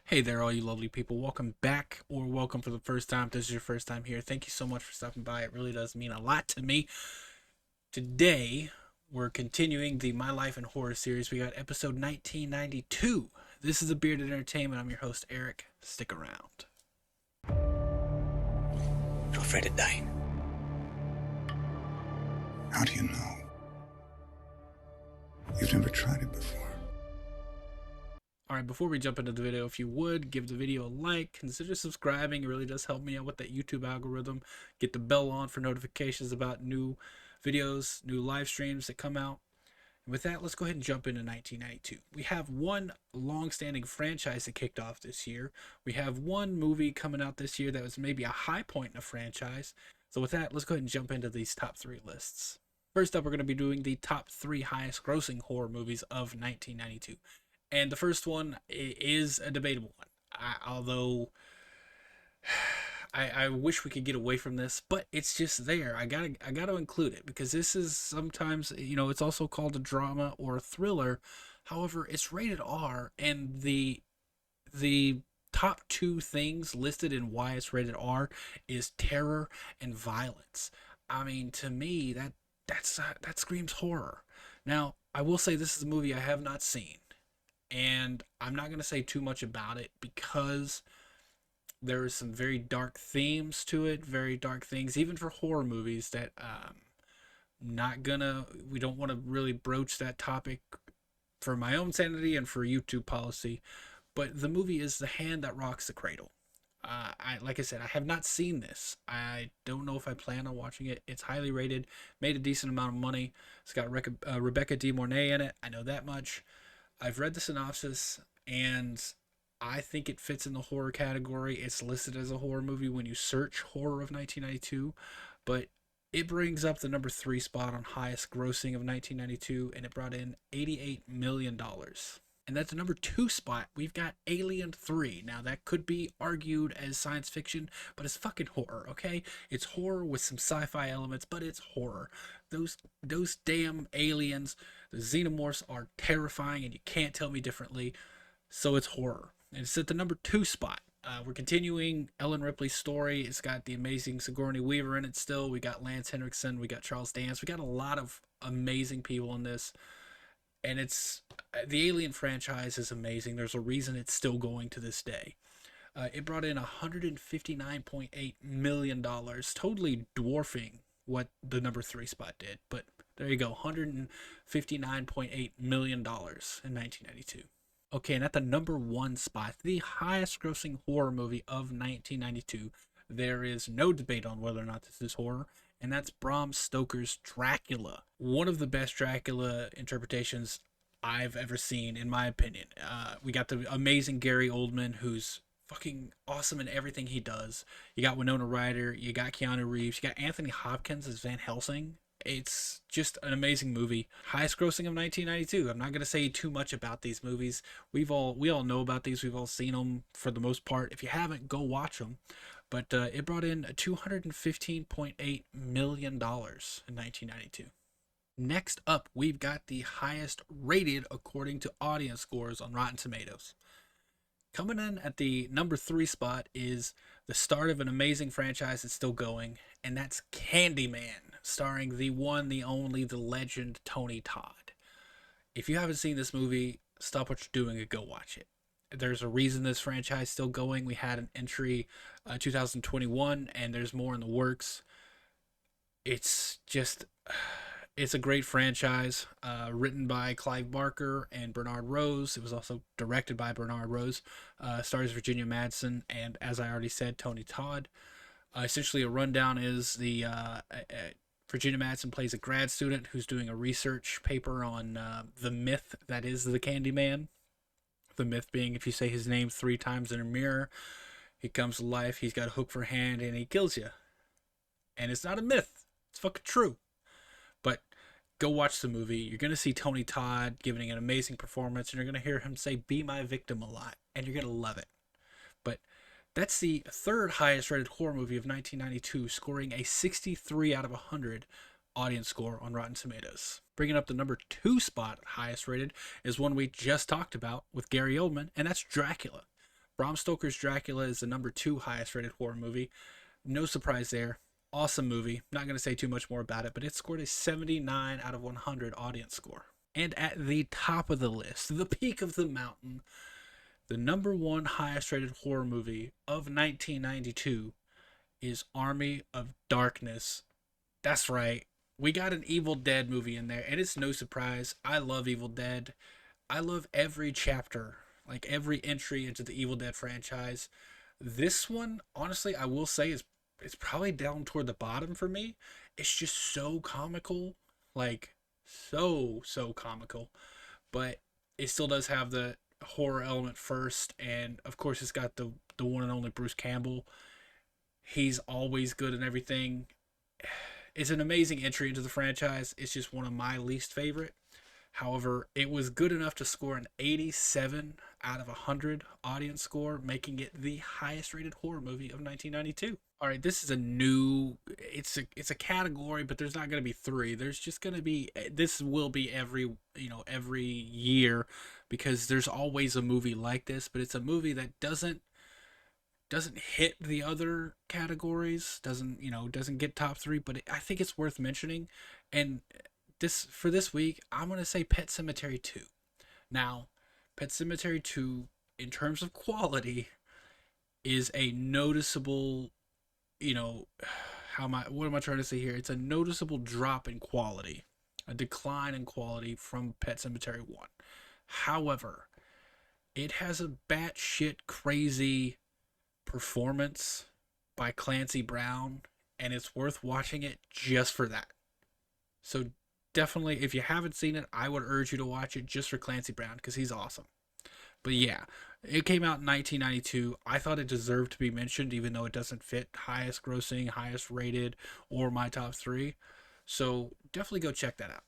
Hey there, all you lovely people. Welcome back, or welcome for the first time. If this is your first time here, thank you so much for stopping by. It really does mean a lot to me. Today, we're continuing the My Life in Horror series. We got episode 1992. This is a Bearded Entertainment. I'm your host, Eric. Stick around. You're afraid of dying. How do you know? You've never tried it before. Alright, before we jump into the video, if you would, give the video a like, consider subscribing. It really does help me out with that YouTube algorithm. Get the bell on for notifications about new videos, new live streams that come out. And with that, let's go ahead and jump into 1992. We have one long-standing franchise that kicked off this year. We have one movie coming out this year that was maybe a high point in a franchise. So with that, let's go ahead and jump into these top three lists. First up, we're going to be doing the top three highest grossing horror movies of 1992. And the first one is a debatable one. Although I wish we could get away from this, but it's just there. I gotta include it because this is sometimes, it's also called a drama or a thriller. However, it's rated R, and the top two things listed in why it's rated R is terror and violence. I mean, to me, that screams horror. Now, I will say this is a movie I have not seen, and I'm not going to say too much about it because there is some very dark themes to it, very dark things, even for horror movies that not gonna, we don't want to really broach that topic for my own sanity and for YouTube policy. But the movie is The Hand That Rocks the Cradle. Like I said, I have not seen this. I don't know if I plan on watching it. It's highly rated, made a decent amount of money. It's got Rebecca De Mornay in it. I know that much. I've read the synopsis, and I think it fits in the horror category. It's listed as a horror movie when you search horror of 1992, but it brings up the number three spot on highest grossing of 1992, and it brought in $88 million. And that's the number two spot. We've got Alien 3. Now, that could be argued as science fiction, but it's fucking horror, okay? It's horror with some sci-fi elements, but it's horror. Those damn aliens, the xenomorphs, are terrifying, and you can't tell me differently. So it's horror. And it's at the number two spot. We're continuing Ellen Ripley's story. It's got the amazing Sigourney Weaver in it still. We got Lance Henriksen. We got Charles Dance. We got a lot of amazing people in this. And it's the Alien franchise is amazing. There's a reason it's still going to this day. It brought in $159.8 million, totally dwarfing what the number three spot did. But there you go, $159.8 million in 1992. Okay, and at the number one spot, the highest grossing horror movie of 1992, there is no debate on whether or not this is horror, and that's Bram Stoker's Dracula. One of the best Dracula interpretations I've ever seen, in my opinion. We got the amazing Gary Oldman, who's fucking awesome in everything he does. You got Winona Ryder, you got Keanu Reeves, you got Anthony Hopkins as Van Helsing. It's just an amazing movie. Highest grossing of 1992. I'm not going to say too much about these movies. We all know about these. We've all seen them for the most part. If you haven't, go watch them. But it brought in $215.8 million in 1992. Next up, we've got the highest rated according to audience scores on Rotten Tomatoes. Coming in at the number three spot is the start of an amazing franchise that's still going, and that's Candyman, starring the one, the only, the legend Tony Todd. If you haven't seen this movie, stop what you're doing and go watch it. There's a reason this franchise is still going. We had an entry 2021, and there's more in the works. It's just it's a great franchise, written by Clive Barker and Bernard Rose. It was also directed by Bernard Rose. Stars Virginia Madsen, and as I already said, Tony Todd. Essentially, a rundown is the Virginia Madsen plays a grad student who's doing a research paper on the myth that is the Candyman. The myth being, if you say his name 3 times in a mirror, he comes to life, he's got a hook for a hand, and he kills you. And it's not a myth. It's fucking true. But go watch the movie. You're going to see Tony Todd giving an amazing performance, and you're going to hear him say, "Be my victim" a lot, and you're going to love it. But that's the third highest rated horror movie of 1992, scoring a 63 out of 100 audience score on Rotten Tomatoes. Bringing up the number two spot, highest rated, is one we just talked about with Gary Oldman, and that's Dracula. Bram Stoker's Dracula is the number 2 highest rated horror movie. No surprise there. Awesome movie. Not going to say too much more about it, but it scored a 79 out of 100 audience score. And at the top of the list, the peak of the mountain, the number 1 highest rated horror movie of 1992 is Army of Darkness. That's right. We got an Evil Dead movie in there, and it's no surprise. I love Evil Dead. I love every chapter, like every entry into the Evil Dead franchise. This one, honestly, I will say is it's probably down toward the bottom for me. It's just so comical, like so comical, but it still does have the horror element first, and of course it's got the one and only Bruce Campbell. He's always good in everything. It's an amazing entry into the franchise. It's just one of my least favorite. However, it was good enough to score an 87 out of 100 audience score, making it the highest rated horror movie of 1992. All right, this is a new it's a category, but there's not going to be 3. There's just going to be this will be every year because there's always a movie like this, but it's a movie that doesn't hit the other categories, doesn't get top 3, but I think it's worth mentioning. And this week, I'm going to say Pet Sematary 2. Now, Pet Sematary 2 in terms of quality is a noticeable, what am I trying to say here? It's a noticeable drop in quality, a decline in quality from Pet Sematary 1. However, it has a batshit crazy performance by Clancy Brown, and it's worth watching it just for that. So definitely, if you haven't seen it, I would urge you to watch it just for Clancy Brown because he's awesome. But yeah, it came out in 1992. I thought it deserved to be mentioned, even though it doesn't fit highest grossing, highest rated, or my top 3. So definitely go check that out.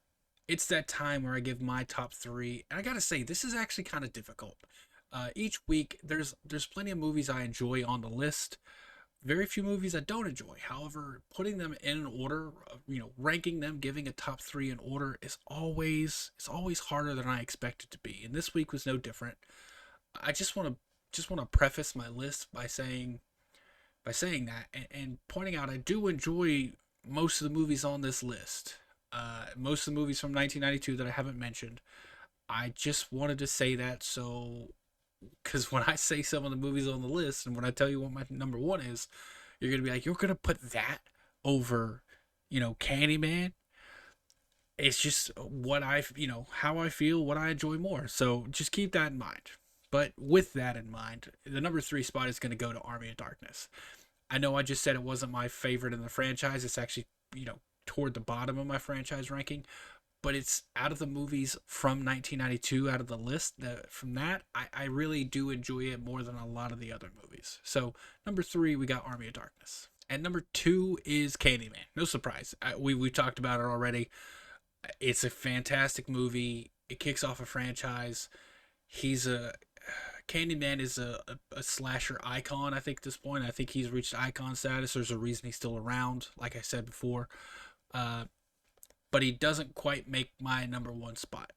It's that time where I give my top 3, and I gotta say, this is actually kind of difficult. Each week, there's plenty of movies I enjoy on the list. Very few movies I don't enjoy. However, putting them in an order, ranking them, giving a top 3 in order is always harder than I expect it to be. And this week was no different. I just want to preface my list by saying that and pointing out I do enjoy most of the movies on this list. Most of the movies from 1992 that I haven't mentioned. I just wanted to say that because when I say some of the movies on the list and when I tell you what my number 1 is, you're going to be like, you're going to put that over, Candyman? It's just how I feel, what I enjoy more. So just keep that in mind. But with that in mind, the number 3 spot is going to go to Army of Darkness. I know I just said it wasn't my favorite in the franchise. It's actually, toward the bottom of my franchise ranking. But it's out of the movies from 1992, out of the list. From that, I really do enjoy it more than a lot of the other movies. So, number 3, we got Army of Darkness. And number 2 is Candyman. No surprise. We talked about it already. It's a fantastic movie. It kicks off a franchise. Candyman is a slasher icon, I think, at this point. I think he's reached icon status. There's a reason he's still around, like I said before. But he doesn't quite make my number 1 spot.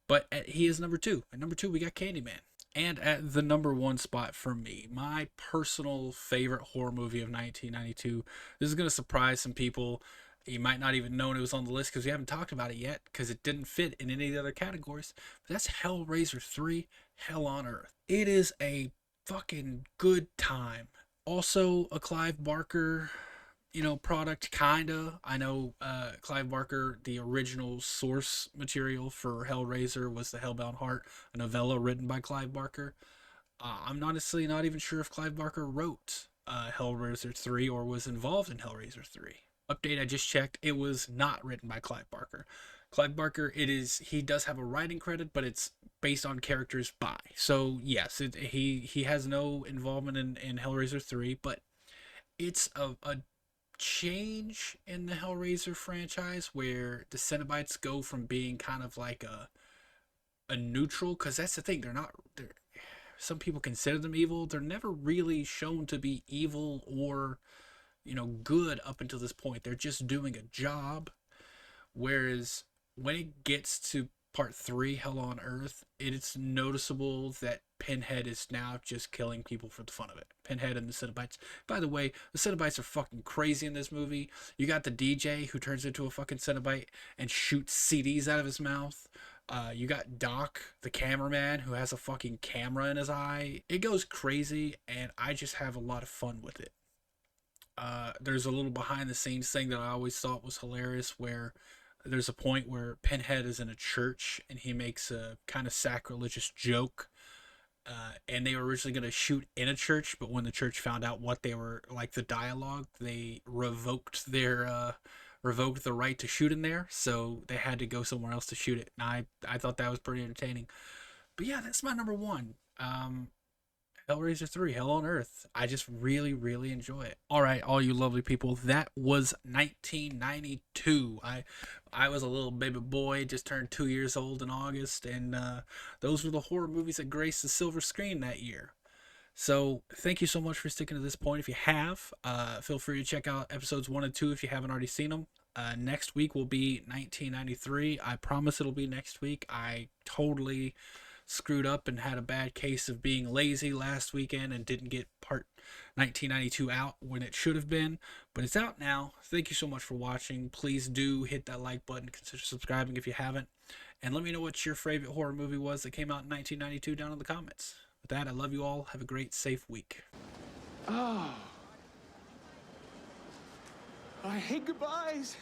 But he is number 2. At number 2, we got Candyman. And at the number 1 spot for me, my personal favorite horror movie of 1992. This is going to surprise some people. You might not even know it was on the list because we haven't talked about it yet because it didn't fit in any of the other categories. But that's Hellraiser 3, Hell on Earth. It is a fucking good time. Also, a Clive Barker product, kinda. I know Clive Barker, the original source material for Hellraiser was The Hellbound Heart, a novella written by Clive Barker. I'm honestly not even sure if Clive Barker wrote Hellraiser 3 or was involved in Hellraiser 3. Update, I just checked, it was not written by Clive Barker. Clive Barker, he does have a writing credit, but it's based on characters by. So yes, he has no involvement in Hellraiser 3, but it's a change in the Hellraiser franchise where the Cenobites go from being kind of like a neutral, because that's the thing, some people consider them evil. They're never really shown to be evil or good up until this point. They're just doing a job. Whereas when it gets to part 3, Hell on Earth, it's noticeable that Pinhead is now just killing people for the fun of it. Pinhead and the Cenobites. By the way, the Cenobites are fucking crazy in this movie. You got the DJ who turns into a fucking Cenobite and shoots CDs out of his mouth. You got Doc, the cameraman, who has a fucking camera in his eye. It goes crazy, and I just have a lot of fun with it. There's a little behind the scenes thing that I always thought was hilarious where there's a point where Pinhead is in a church and he makes a kind of sacrilegious joke. And they were originally going to shoot in a church, but when the church found out what they were like, the dialogue, they revoked the right to shoot in there, so they had to go somewhere else to shoot it. And I thought that was pretty entertaining. But yeah, that's my number one. Hellraiser 3, Hell on Earth. I just really, really enjoy it. All right, all you lovely people, that was 1992. I was a little baby boy, just turned 2 years old in August, and those were the horror movies that graced the silver screen that year. So thank you so much for sticking to this point. If you have, feel free to check out episodes 1 and 2 if you haven't already seen them. Next week will be 1993. I promise it'll be next week. I totally screwed up and had a bad case of being lazy last weekend and didn't get part 1992 out when it should have been, but it's out now. Thank you so much for watching. Please do hit that like button, consider subscribing if you haven't, and let me know what your favorite horror movie was that came out in 1992 down in the comments. With that, I love you all. Have a great, safe week. Oh. I hate goodbyes.